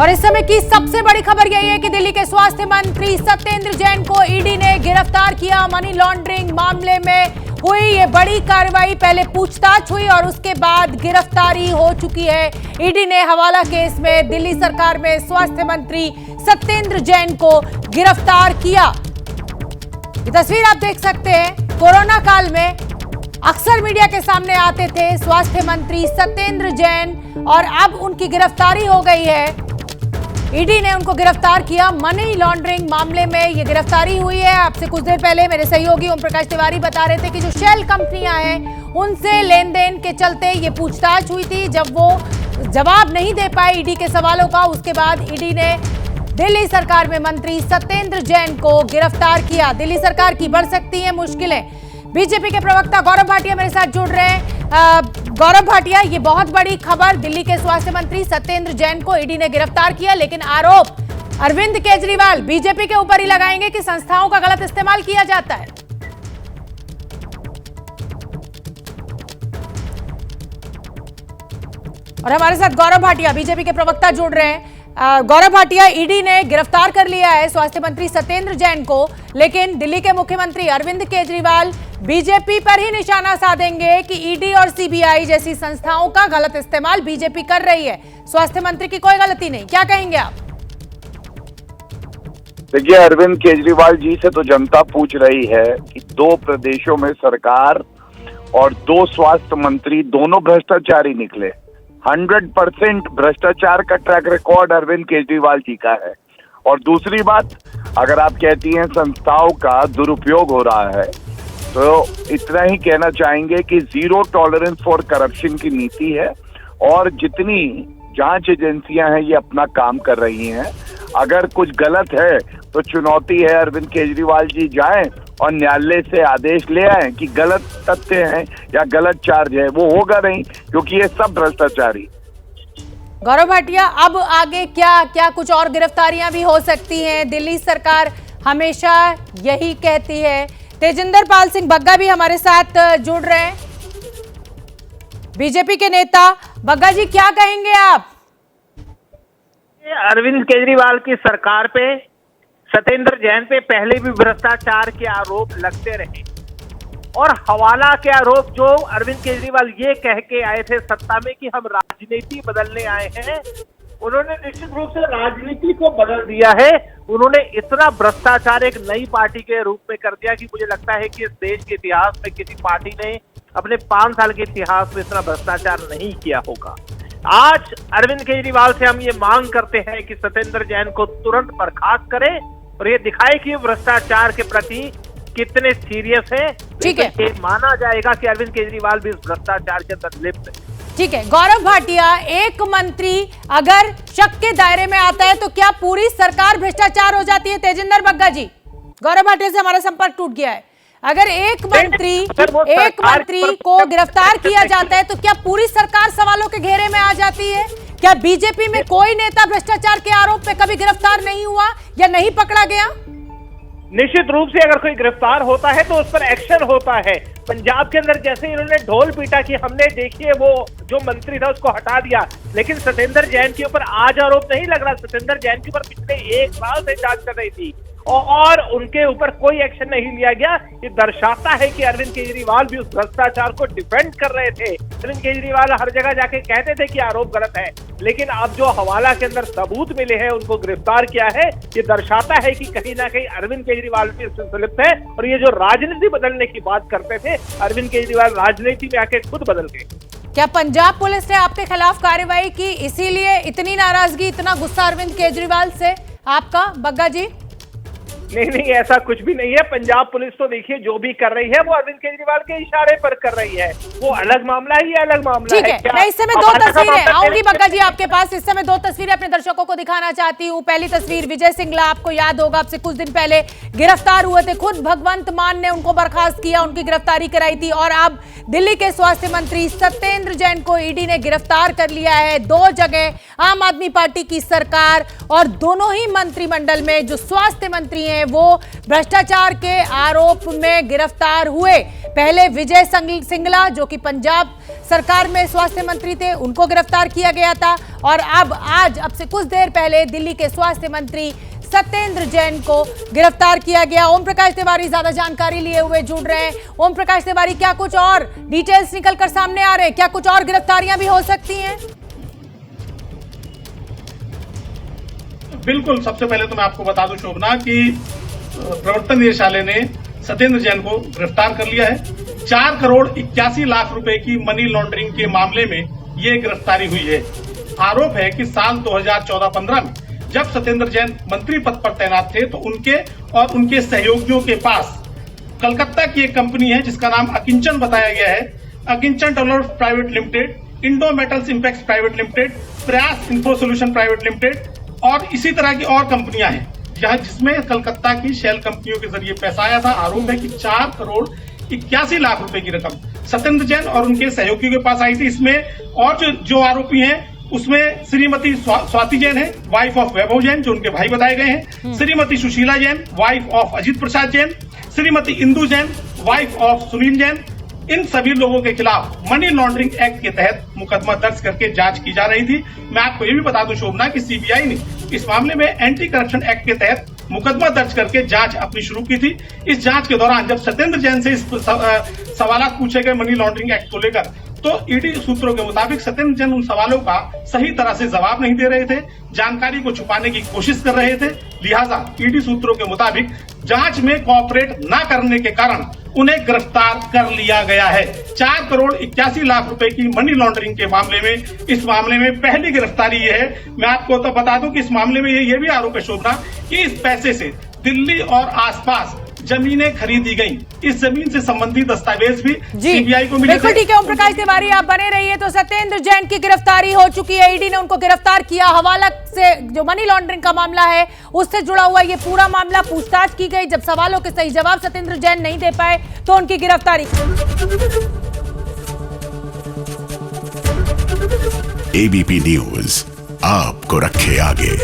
और इस समय की सबसे बड़ी खबर यही है कि दिल्ली के स्वास्थ्य मंत्री सत्येंद्र जैन को ईडी ने गिरफ्तार किया। मनी लॉन्ड्रिंग मामले में हुई ये बड़ी कार्रवाई। पहले पूछताछ हुई और उसके बाद गिरफ्तारी हो चुकी है। ईडी ने हवाला केस में दिल्ली सरकार में स्वास्थ्य मंत्री सत्येंद्र जैन को गिरफ्तार किया। ये तस्वीर आप देख सकते हैं। कोरोना काल में अक्सर मीडिया के सामने आते थे स्वास्थ्य मंत्री सत्येंद्र जैन और अब उनकी गिरफ्तारी हो गई है। ईडी ने उनको गिरफ्तार किया। मनी लॉन्ड्रिंग मामले में ये गिरफ्तारी हुई है। आपसे कुछ देर पहले मेरे सहयोगी ओम प्रकाश तिवारी बता रहे थे कि जो शेल कंपनियां हैं उनसे लेन देन के चलते ये पूछताछ हुई थी। जब वो जवाब नहीं दे पाए ईडी के सवालों का, उसके बाद ईडी ने दिल्ली सरकार में मंत्री सत्येंद्र जैन को गिरफ्तार किया। दिल्ली सरकार की बढ़ सकती है मुश्किलें। बीजेपी के प्रवक्ता गौरव भाटिया मेरे साथ जुड़ रहे हैं। गौरव भाटिया, ये बहुत बड़ी खबर, दिल्ली के स्वास्थ्य मंत्री सत्येंद्र जैन को ईडी ने गिरफ्तार किया, लेकिन आरोप अरविंद केजरीवाल बीजेपी के ऊपर ही लगाएंगे कि संस्थाओं का गलत इस्तेमाल किया जाता है। और हमारे साथ गौरव भाटिया बीजेपी के प्रवक्ता जुड़ रहे हैं। गौरव भाटिया, ईडी ने गिरफ्तार कर लिया है स्वास्थ्य मंत्री सत्येंद्र जैन को, लेकिन दिल्ली के मुख्यमंत्री अरविंद केजरीवाल बीजेपी पर ही निशाना साधेंगे कि ईडी और सीबीआई जैसी संस्थाओं का गलत इस्तेमाल बीजेपी कर रही है। स्वास्थ्य मंत्री की कोई गलती नहीं, क्या कहेंगे आप? देखिए, अरविंद केजरीवाल जी से तो जनता पूछ रही है कि 2 प्रदेशों में सरकार और 2 स्वास्थ्य मंत्री दोनों भ्रष्टाचारी निकले। 100% भ्रष्टाचार का ट्रैक रिकॉर्ड अरविंद केजरीवाल जी का है। और दूसरी बात, अगर आप कहती हैं संस्थाओं का दुरुपयोग हो रहा है, तो इतना ही कहना चाहेंगे कि 0 टॉलरेंस फॉर करप्शन की नीति है और जितनी जांच एजेंसियां हैं ये अपना काम कर रही हैं। अगर कुछ गलत है तो चुनौती है अरविंद केजरीवाल जी जाएं और न्यायालय से आदेश ले आए कि गलत तथ्य हैं या गलत चार्ज है। वो होगा नहीं, क्योंकि ये सब भ्रष्टाचारी। गौरव भाटिया, अब आगे क्या कुछ और गिरफ्तारियां भी हो सकती हैं? दिल्ली सरकार हमेशा यही कहती है। तेजिंदर पाल सिंह बग्गा भी हमारे साथ जुड़ रहे हैं, बीजेपी के नेता। बग्गा जी, क्या कहेंगे आप? अरविंद केजरीवाल की सरकार पे, सत्येंद्र जैन पे पहले भी भ्रष्टाचार के आरोप लगते रहे और हवाला के आरोप जो अरविंद केजरीवाल ये कह के आए थे सत्ता में कि हम राजनीति बदलने आए हैं, उन्होंने निश्चित रूप से राजनीति को बदल दिया है। उन्होंने इतना भ्रष्टाचार एक नई पार्टी के रूप में कर दिया कि मुझे लगता है कि इस देश के इतिहास में किसी पार्टी ने अपने 5 साल के इतिहास में इतना भ्रष्टाचार नहीं किया होगा। आज अरविंद केजरीवाल से हम ये मांग करते हैं कि सत्येंद्र जैन को तुरंत बर्खास्त करें और ये दिखाए कि भ्रष्टाचार के प्रति कितने सीरियस है। ठीक है, ये माना जाएगा कि अरविंद केजरीवाल भी इस भ्रष्टाचार के अंदर लिप्त है। ठीक है गौरव भाटिया, एक मंत्री अगर शक के दायरे में आता है तो क्या पूरी सरकार भ्रष्टाचार हो जाती है? तेजिंदर बग्गा जी, गौरव भाटिया से हमारा संपर्क टूट गया है। अगर एक मंत्री को गिरफ्तार किया जाता है तो क्या पूरी सरकार सवालों के घेरे में आ जाती है? क्या बीजेपी में कोई नेता भ्रष्टाचार के आरोप में कभी गिरफ्तार नहीं हुआ या नहीं पकड़ा गया? निश्चित रूप से अगर कोई गिरफ्तार होता है तो उस पर एक्शन होता है। पंजाब के अंदर जैसे इन्होंने ढोल पीटा कि हमने देखिए वो जो मंत्री था उसको हटा दिया, लेकिन सत्येंद्र जैन के ऊपर आज आरोप नहीं लग रहा। सत्येंद्र जैन के ऊपर पिछले 1 साल से जांच कर रही थी और उनके ऊपर कोई एक्शन नहीं लिया गया। ये दर्शाता है कि अरविंद केजरीवाल भी उस भ्रष्टाचार को डिफेंड कर रहे थे। अरविंद केजरीवाल हर जगह जाके कहते थे कि आरोप गलत है, लेकिन अब जो हवाला के अंदर सबूत मिले हैं, उनको गिरफ्तार किया है, ये दर्शाता है कि कहीं ना कहीं अरविंद केजरीवाल भी इसमें संलिप्त है। और ये जो राजनीति बदलने की बात करते थे, अरविंद केजरीवाल राजनीति में आके खुद बदल गए। क्या पंजाब पुलिस ने आपके खिलाफ कार्रवाई की, इसीलिए इतनी नाराजगी, इतना गुस्सा अरविंद केजरीवाल से आपका? बग्गा जी, नहीं, ऐसा कुछ भी नहीं है। पंजाब पुलिस तो देखिए जो भी कर रही है वो अरविंद केजरीवाल के इशारे पर कर रही है। वो अलग मामला है, ये अलग मामला है। ठीक है, मैं इस समय 2 तस्वीरें आऊंगी बग्गा जी आपके पास। इस समय 2 तस्वीरें अपने दर्शकों को दिखाना चाहती हूँ। पहली तस्वीर, विजय सिंगला, आपको याद होगा आपसे कुछ दिन पहले गिरफ्तार हुए थे। खुद भगवंत मान ने उनको बर्खास्त किया, उनकी गिरफ्तारी कराई थी। और अब दिल्ली के स्वास्थ्य मंत्री सत्येंद्र जैन को ईडी ने गिरफ्तार कर लिया है। 2 जगह आम आदमी पार्टी की सरकार और दोनों ही मंत्रिमंडल में जो स्वास्थ्य मंत्री हैं हैं वो भ्रष्टाचार के आरोप में गिरफ्तार हुए। पहले विजय सिंगला जो कि पंजाब सरकार में स्वास्थ्य मंत्री थे, उनको गिरफ्तार किया गया था, और अब से कुछ देर पहले दिल्ली के स्वास्थ्य मंत्री सत्येंद्र जैन को गिरफ्तार किया गया। ओम प्रकाश तिवारी ज्यादा जानकारी लिए हुए जुड़ रहे हैं। ओम प्रकाश तिवारी, क्या कुछ और डिटेल्स निकलकर सामने आ रहे हैं? क्या कुछ और गिरफ्तारियां भी हो सकती हैं? बिल्कुल, सबसे पहले तो मैं आपको बता दूं शोभना कि प्रवर्तन निदेशालय ने सत्येंद्र जैन को गिरफ्तार कर लिया है। 4 करोड़ 81 लाख रुपए की मनी लॉन्ड्रिंग के मामले में ये गिरफ्तारी हुई है। आरोप है कि साल 2014-15 में जब सत्येंद्र जैन मंत्री पद पर तैनात थे तो उनके और उनके सहयोगियों के पास कलकत्ता की एक कंपनी है जिसका नाम अकिंचन बताया गया है, Akinchan developers private limited, indo metals impex private limited, Prayas info solution private limited और इसी तरह की और कंपनियां हैं जहां जिसमें कलकत्ता की शेल कंपनियों के जरिए पैसा आया था। आरोप है कि 4 करोड़ 81 लाख रुपए की रकम सत्येंद्र जैन और उनके सहयोगियों के पास आई थी। इसमें और जो आरोपी हैं उसमें श्रीमती स्वाति जैन है, वाइफ ऑफ वैभव जैन, जो उनके भाई बताए गए हैं, Shrimati Sushila Jain, wife of Ajit Prasad Jain, Shrimati Indu Jain, wife of Sunil Jain. इन सभी लोगों के खिलाफ मनी लॉन्ड्रिंग एक्ट के तहत मुकदमा दर्ज करके जांच की जा रही थी। मैं आपको ये भी बता दूं शोभना कि सीबीआई ने इस मामले में एंटी करप्शन एक्ट के तहत मुकदमा दर्ज करके जांच अपनी शुरू की थी। इस जांच के दौरान जब सत्येंद्र जैन से इस सवालात पूछे गए मनी लॉन्ड्रिंग एक्ट को लेकर, तो ईडी सूत्रों के मुताबिक सत्येंद्र जैन उन सवालों का सही तरह से जवाब नहीं दे रहे थे, जानकारी को छुपाने की कोशिश कर रहे थे। लिहाजा ईडी सूत्रों के मुताबिक जांच में कोऑपरेट न करने के कारण उन्हें गिरफ्तार कर लिया गया है। 4 करोड़ 81 लाख रुपए की मनी लॉन्ड्रिंग के मामले में इस मामले में पहली गिरफ्तारी ये है। मैं आपको तो बता दूं कि इस मामले में ये भी आरोप है शोभना कि इस पैसे से दिल्ली और आसपास जमीनें खरीदी गई। इस जमीन से संबंधित दस्तावेज भी सीबीआई को मिले। बिल्कुल ठीक है ओम प्रकाश तिवारी, आप बने रहिए। तो सत्येंद्र जैन की गिरफ्तारी हो चुकी है, ईडी ने उनको गिरफ्तार किया। हवाला से जो मनी लॉन्ड्रिंग का मामला है उससे जुड़ा हुआ ये पूरा मामला, पूछताछ की गई। जब सवालों के सही जवाब सत्येंद्र जैन नहीं दे पाए तो उनकी गिरफ्तारी। एबीपी न्यूज आपको रखे आगे।